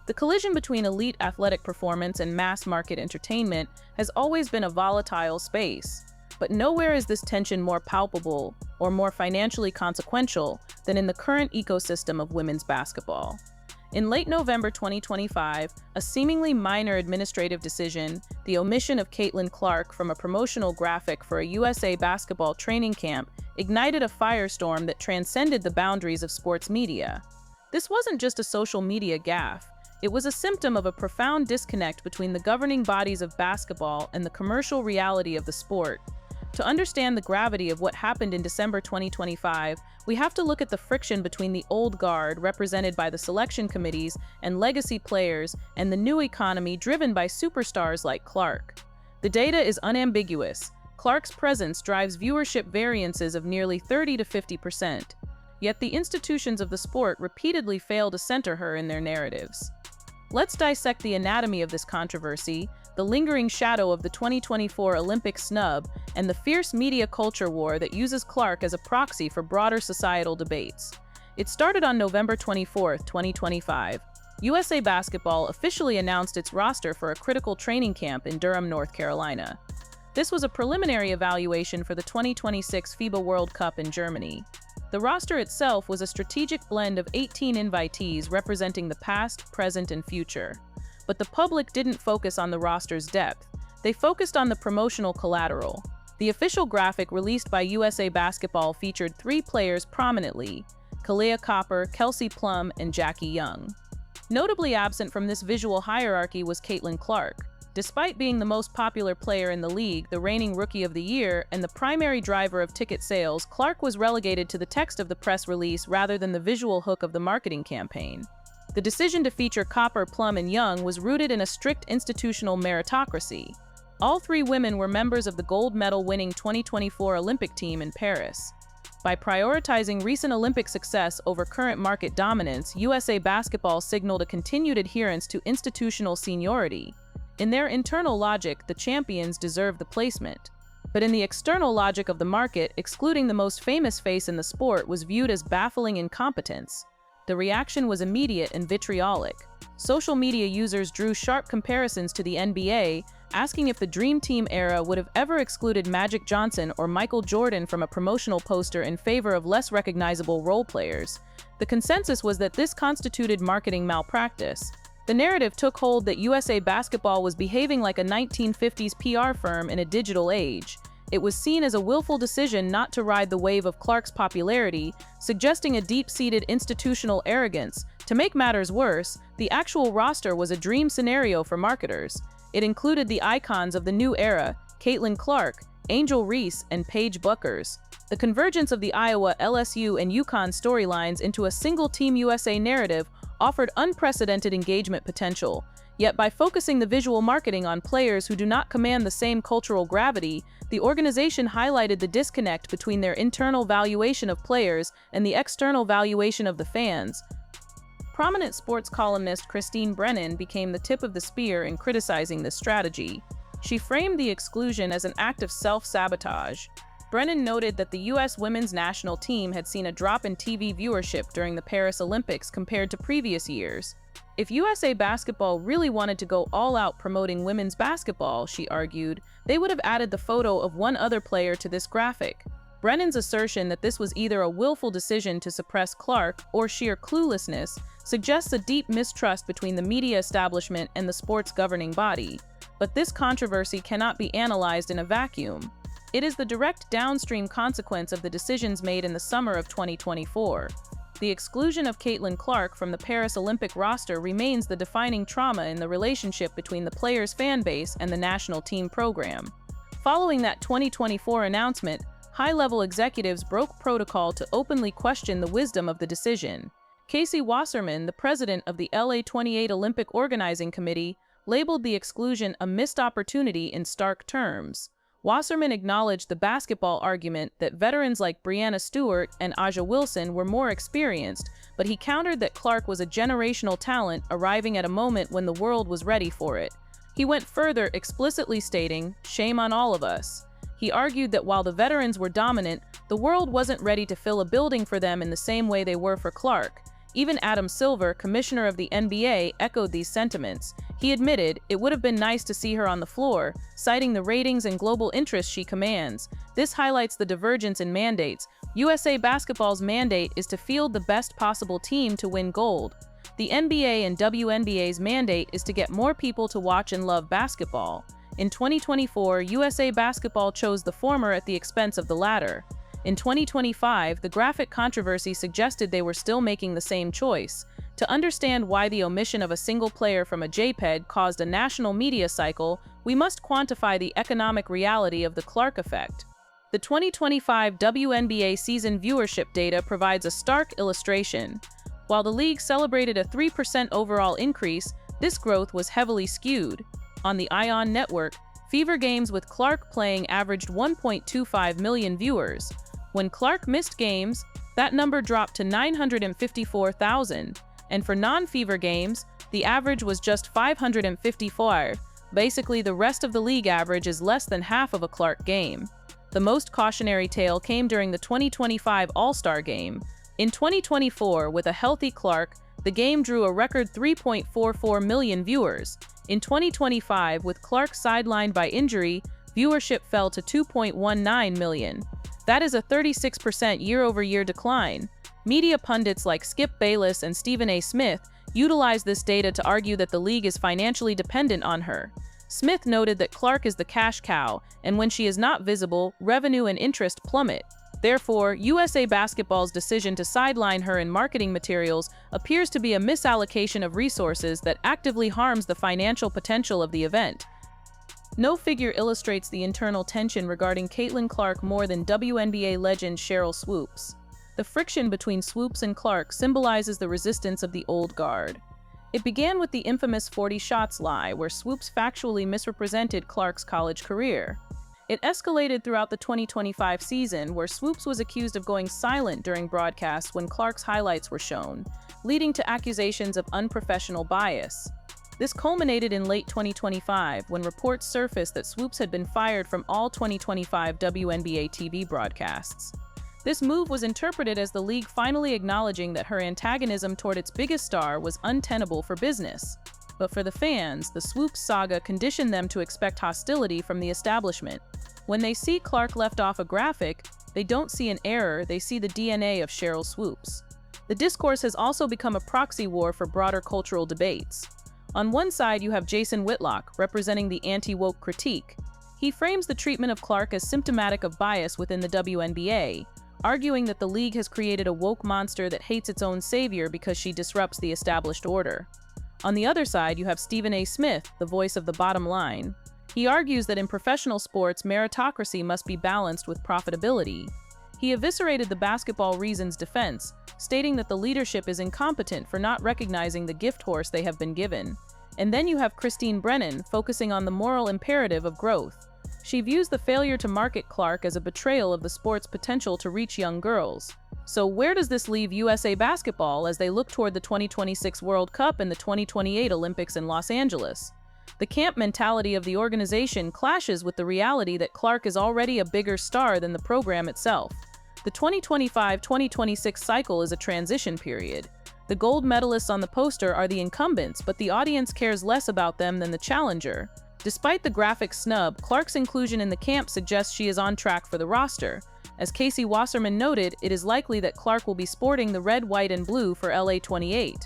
The collision between elite athletic performance and mass-market entertainment has always been a volatile space. But nowhere is this tension more palpable or more financially consequential than in the current ecosystem of women's basketball. In late November 2025, a seemingly minor administrative decision, the omission of Caitlin Clark from a promotional graphic for a USA basketball training camp, ignited a firestorm that transcended the boundaries of sports media. This wasn't just a social media gaffe. It was a symptom of a profound disconnect between the governing bodies of basketball and the commercial reality of the sport. To understand the gravity of what happened in December 2025, we have to look at the friction between the old guard, represented by the selection committees and legacy players, and the new economy driven by superstars like Clark. The data is unambiguous. Clark's presence drives viewership variances of nearly 30 to 50%. Yet the institutions of the sport repeatedly fail to center her in their narratives. Let's dissect the anatomy of this controversy, the lingering shadow of the 2024 Olympic snub, and the fierce media culture war that uses Clark as a proxy for broader societal debates. It started on November 24, 2025. USA Basketball officially announced its roster for a critical training camp in Durham, North Carolina. This was a preliminary evaluation for the 2026 FIBA World Cup in Germany. The roster itself was a strategic blend of 18 invitees representing the past, present, and future. But the public didn't focus on the roster's depth. They focused on the promotional collateral. The official graphic released by USA Basketball featured 3 players prominently: Kahleah Copper, Kelsey Plum, and Jackie Young. Notably absent from this visual hierarchy was Caitlin Clark. Despite being the most popular player in the league, the reigning Rookie of the Year, and the primary driver of ticket sales, Clark was relegated to the text of the press release rather than the visual hook of the marketing campaign. The decision to feature Copper, Plum, and Young was rooted in a strict institutional meritocracy. All 3 women were members of the gold medal-winning 2024 Olympic team in Paris. By prioritizing recent Olympic success over current market dominance, USA Basketball signaled a continued adherence to institutional seniority. In their internal logic, the champions deserve the placement. But in the external logic of the market, excluding the most famous face in the sport was viewed as baffling incompetence. The reaction was immediate and vitriolic. Social media users drew sharp comparisons to the NBA, asking if the Dream Team era would have ever excluded Magic Johnson or Michael Jordan from a promotional poster in favor of less recognizable role players. The consensus was that this constituted marketing malpractice. The narrative took hold that USA Basketball was behaving like a 1950s PR firm in a digital age. It was seen as a willful decision not to ride the wave of Clark's popularity, suggesting a deep-seated institutional arrogance. To make matters worse, the actual roster was a dream scenario for marketers. It included the icons of the new era: Caitlin Clark, Angel Reese, and Paige Bueckers. The convergence of the Iowa, LSU, and UConn storylines into a single Team USA narrative offered unprecedented engagement potential. Yet by focusing the visual marketing on players who do not command the same cultural gravity, the organization highlighted the disconnect between their internal valuation of players and the external valuation of the fans. Prominent sports columnist Christine Brennan became the tip of the spear in criticizing this strategy. She framed the exclusion as an act of self-sabotage. Brennan noted that the U.S. women's national team had seen a drop in TV viewership during the Paris Olympics compared to previous years. If USA Basketball really wanted to go all out promoting women's basketball, she argued, they would have added the photo of one other player to this graphic. Brennan's assertion that this was either a willful decision to suppress Clark or sheer cluelessness suggests a deep mistrust between the media establishment and the sport's governing body. But this controversy cannot be analyzed in a vacuum. It is the direct downstream consequence of the decisions made in the summer of 2024. The exclusion of Caitlin Clark from the Paris Olympic roster remains the defining trauma in the relationship between the players' fan base and the national team program. Following that 2024 announcement, high-level executives broke protocol to openly question the wisdom of the decision. Casey Wasserman, the president of the LA 28 Olympic Organizing Committee, labeled the exclusion a missed opportunity in stark terms. Wasserman acknowledged the basketball argument that veterans like Breanna Stewart and Aja Wilson were more experienced, but he countered that Clark was a generational talent arriving at a moment when the world was ready for it. He went further, explicitly stating, "Shame on all of us." He argued that while the veterans were dominant, the world wasn't ready to fill a building for them in the same way they were for Clark. Even Adam Silver, commissioner of the NBA, echoed these sentiments. He admitted it would have been nice to see her on the floor, citing the ratings and global interest she commands. This highlights the divergence in mandates. USA Basketball's mandate is to field the best possible team to win gold. The NBA and WNBA's mandate is to get more people to watch and love basketball. In 2024, USA Basketball chose the former at the expense of the latter. In 2025, the graphic controversy suggested they were still making the same choice. To understand why the omission of a single player from a JPEG caused a national media cycle, we must quantify the economic reality of the Clark effect. The 2025 WNBA season viewership data provides a stark illustration. While the league celebrated a 3% overall increase, this growth was heavily skewed. On the ION network, Fever games with Clark playing averaged 1.25 million viewers. When Clark missed games, that number dropped to 954,000, and for non-Fever games, the average was just 554. Basically, the rest of the league average is less than half of a Clark game. The most cautionary tale came during the 2025 All-Star Game. In 2024, with a healthy Clark, the game drew a record 3.44 million viewers. In 2025, with Clark sidelined by injury, viewership fell to 2.19 million. That is a 36% year-over-year decline. Media pundits like Skip Bayless and Stephen A. Smith utilize this data to argue that the league is financially dependent on her. Smith noted that Clark is the cash cow, and when she is not visible, revenue and interest plummet. Therefore, USA Basketball's decision to sideline her in marketing materials appears to be a misallocation of resources that actively harms the financial potential of the event. No figure illustrates the internal tension regarding Caitlin Clark more than WNBA legend Sheryl Swoopes. The friction between Swoopes and Clark symbolizes the resistance of the old guard. It began with the infamous 40 shots lie, where Swoopes factually misrepresented Clark's college career. It escalated throughout the 2025 season, where Swoopes was accused of going silent during broadcasts when Clark's highlights were shown, leading to accusations of unprofessional bias. This culminated in late 2025, when reports surfaced that Swoopes had been fired from all 2025 WNBA TV broadcasts. This move was interpreted as the league finally acknowledging that her antagonism toward its biggest star was untenable for business. But for the fans, the Swoopes saga conditioned them to expect hostility from the establishment. When they see Clark left off a graphic, they don't see an error, they see the DNA of Sheryl Swoopes. The discourse has also become a proxy war for broader cultural debates. On one side, you have Jason Whitlock, representing the anti-woke critique. He frames the treatment of Clark as symptomatic of bias within the WNBA, arguing that the league has created a woke monster that hates its own savior because she disrupts the established order. On the other side, you have Stephen A. Smith, the voice of the bottom line. He argues that in professional sports, meritocracy must be balanced with profitability. He eviscerated the Basketball Reasons defense, stating that the leadership is incompetent for not recognizing the gift horse they have been given. And then you have Christine Brennan, focusing on the moral imperative of growth. She views the failure to market Clark as a betrayal of the sport's potential to reach young girls. So where does this leave USA Basketball as they look toward the 2026 World Cup and the 2028 Olympics in Los Angeles? The camp mentality of the organization clashes with the reality that Clark is already a bigger star than the program itself. The 2025-2026 cycle is a transition period. The gold medalists on the poster are the incumbents, but the audience cares less about them than the challenger. Despite the graphic snub, Clark's inclusion in the camp suggests she is on track for the roster. As Casey Wasserman noted, it is likely that Clark will be sporting the red, white, and blue for LA 28.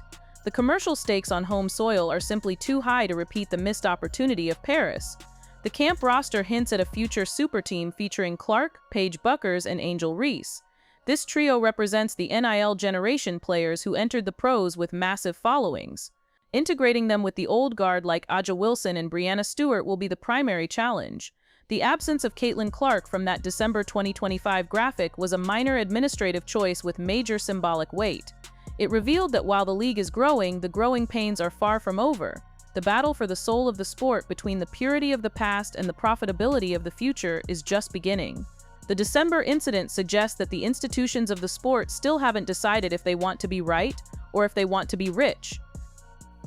The commercial stakes on home soil are simply too high to repeat the missed opportunity of Paris. The camp roster hints at a future super team featuring Clark, Paige Buckers, and Angel Reese. This trio represents the NIL generation players who entered the pros with massive followings. Integrating them with the old guard like Aja Wilson and Breanna Stewart will be the primary challenge. The absence of Caitlin Clark from that December 2025 graphic was a minor administrative choice with major symbolic weight. It revealed that while the league is growing, the growing pains are far from over. The battle for the soul of the sport between the purity of the past and the profitability of the future is just beginning. The December incident suggests that the institutions of the sport still haven't decided if they want to be right or if they want to be rich.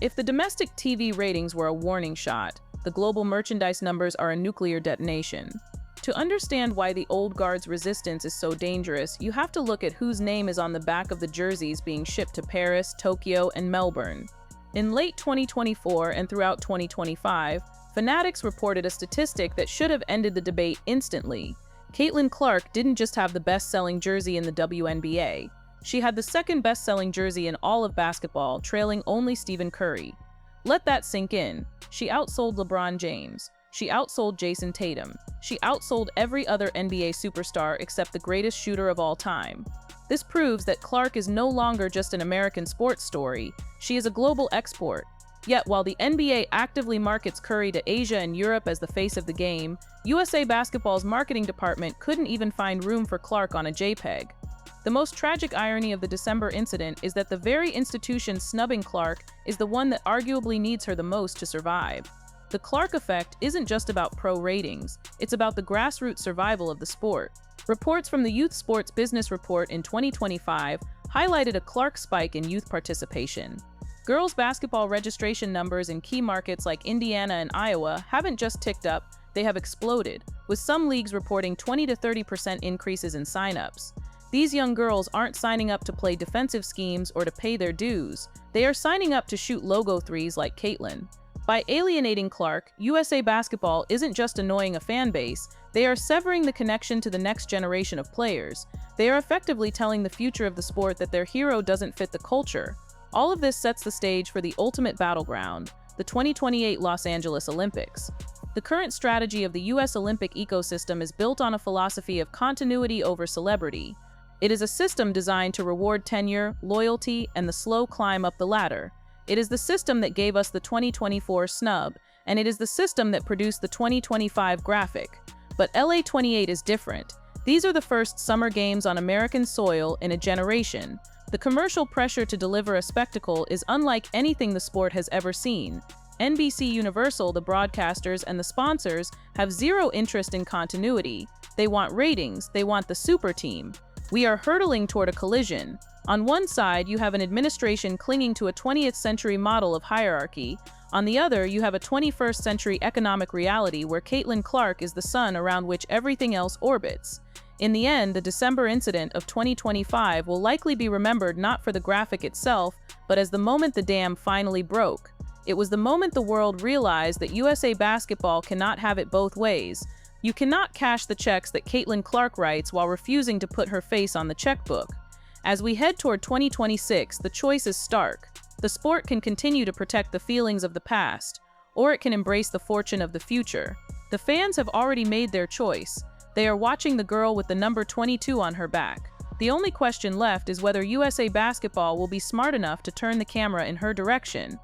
If the domestic TV ratings were a warning shot, the global merchandise numbers are a nuclear detonation. To understand why the old guard's resistance is so dangerous, you have to look at whose name is on the back of the jerseys being shipped to Paris, Tokyo, and Melbourne. In late 2024 and throughout 2025, Fanatics reported a statistic that should have ended the debate instantly. Caitlin Clark didn't just have the best-selling jersey in the WNBA. She had the second best-selling jersey in all of basketball, trailing only Stephen Curry. Let that sink in. She outsold LeBron James. She outsold Jason Tatum. She outsold every other NBA superstar except the greatest shooter of all time. This proves that Clark is no longer just an American sports story. She is a global export. Yet, while the NBA actively markets Curry to Asia and Europe as the face of the game, USA Basketball's marketing department couldn't even find room for Clark on a JPEG. The most tragic irony of the December incident is that the very institution snubbing Clark is the one that arguably needs her the most to survive. The Clark effect isn't just about pro ratings, it's about the grassroots survival of the sport. Reports from the Youth Sports Business Report in 2025 highlighted a Clark spike in youth participation. Girls' basketball registration numbers in key markets like Indiana and Iowa haven't just ticked up, they have exploded, with some leagues reporting 20 to 30% increases in signups. These young girls aren't signing up to play defensive schemes or to pay their dues. They are signing up to shoot logo threes like Caitlin. By alienating Clark, USA Basketball isn't just annoying a fan base, they are severing the connection to the next generation of players. They are effectively telling the future of the sport that their hero doesn't fit the culture. All of this sets the stage for the ultimate battleground, the 2028 Los Angeles Olympics. The current strategy of the U.S. Olympic ecosystem is built on a philosophy of continuity over celebrity. It is a system designed to reward tenure, loyalty, and the slow climb up the ladder. It is the system that gave us the 2024 snub, and it is the system that produced the 2025 graphic. But LA 28 is different. These are the first Summer Games on American soil in a generation. The commercial pressure to deliver a spectacle is unlike anything the sport has ever seen. NBC Universal, the broadcasters, and the sponsors have zero interest in continuity. They want ratings, they want the super team. We are hurtling toward a collision. On one side, you have an administration clinging to a 20th century model of hierarchy. On the other, you have a 21st century economic reality where Caitlin Clark is the sun around which everything else orbits. In the end, the December incident of 2025 will likely be remembered not for the graphic itself, but as the moment the dam finally broke. It was the moment the world realized that USA Basketball cannot have it both ways. You cannot cash the checks that Caitlin Clark writes while refusing to put her face on the checkbook. As we head toward 2026, the choice is stark. The sport can continue to protect the feelings of the past, or it can embrace the fortune of the future. The fans have already made their choice. They are watching the girl with the number 22 on her back. The only question left is whether USA Basketball will be smart enough to turn the camera in her direction.